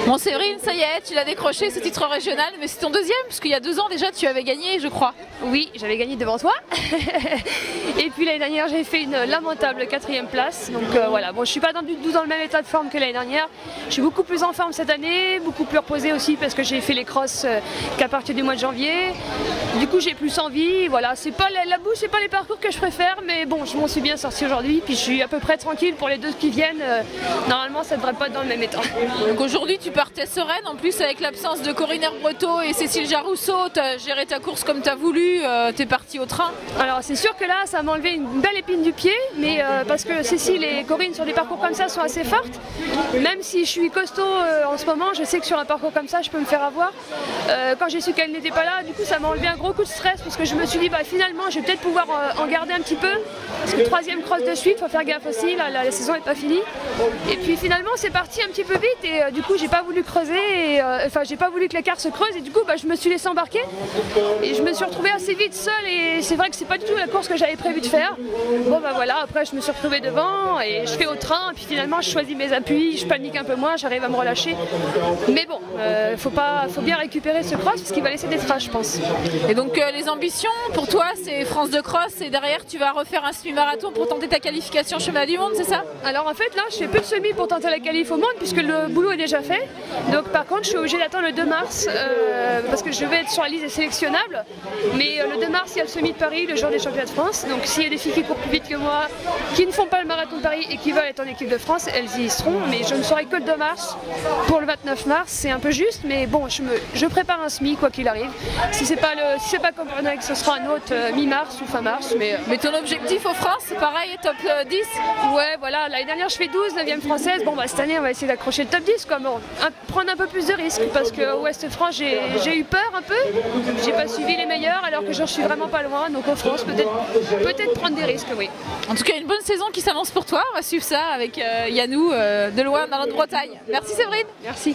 Bon Séverine, ça y est, tu l'as décroché ce titre régional, mais c'est ton deuxième, parce qu'il y a 2 ans déjà tu avais gagné, je crois. Oui, j'avais gagné devant toi. Et puis l'année dernière, j'ai fait une lamentable 4e place. Donc voilà, bon, je suis pas du tout dans le même état de forme que l'année dernière. Je suis beaucoup plus en forme cette année, beaucoup plus reposée aussi parce que j'ai fait les crosses qu'à partir du mois de janvier. Du coup, j'ai plus envie. Voilà, c'est pas la boue, c'est pas les parcours que je préfère, mais bon, je m'en suis bien sortie aujourd'hui. Puis je suis à peu près tranquille pour les 2 qui viennent. Normalement, ça devrait pas être dans le même état. Donc aujourd'hui, tu partais sereine. En plus, avec l'absence de Corinne Herbreteau et Cécile Jarousseau, tu as géré ta course comme tu as voulu. Tu es partie au train. Alors, c'est sûr que là, ça m'a enlevé une belle épine du pied, mais parce que Cécile et Corinne sur des parcours comme ça sont assez fortes. Même si je suis costaud en ce moment, je sais que sur un parcours comme ça, je peux me faire avoir. Quand j'ai su qu'elle n'était pas là, du coup, ça m'a enlevé un gros coup de stress parce que je me suis dit, bah, finalement, je vais peut-être pouvoir en garder un petit peu. Parce que 3e cross de suite, faut faire gaffe aussi, là, la saison n'est pas finie. Et puis finalement, c'est parti un petit peu vite et du coup, j'ai pas voulu creuser, enfin, j'ai pas voulu que l'écart se creuse et du coup, bah, je me suis laissée embarquer. Et je me suis retrouvée assez vite seule et c'est vrai que c'est pas du tout la course que j'avais prévu de faire. Bon bah voilà, après je me suis retrouvée devant et je fais au train et puis finalement je choisis mes appuis, je panique un peu moins, j'arrive à me relâcher. Mais bon, faut bien récupérer ce cross parce qu'il va laisser des traces je pense. Et donc les ambitions pour toi c'est France de cross et derrière tu vas refaire un semi-marathon pour tenter ta qualification championnat du monde, c'est ça? Alors en fait là je fais plus de semi pour tenter la qualif au monde puisque le boulot est déjà fait. Donc par contre je suis obligée d'attendre le 2 mars parce que je vais être sur la liste des sélectionnables. Mais le 2 mars il y a le semi de Paris, le jour des championnats de France. Donc s'il y a des filles qui courent plus vite que moi, qui ne font pas le marathon de Paris et qui veulent être en équipe de France, elles y seront. Mais je ne serai que le 2 mars. Pour le 29 mars, c'est un peu juste, mais bon, je prépare un semi quoi qu'il arrive. Si c'est pas Copenhague, ce sera un autre mi-mars ou fin mars. Mais ton objectif aux France, pareil, top 10? Ouais, voilà. L'année dernière, je fais 12, 9e française. Bon, bah cette année, on va essayer d'accrocher le top 10. Quoi. Bon, prendre un peu plus de risques parce qu'au Ouest-France, j'ai eu peur un peu. J'ai pas suivi les meilleurs alors que je suis vraiment pas loin. Donc en France, peut-être prendre des risques, oui. En tout cas, une bonne saison qui s'annonce pour toi. On va suivre ça avec Yannou de loin dans notre Bretagne. Merci Séverine. Merci.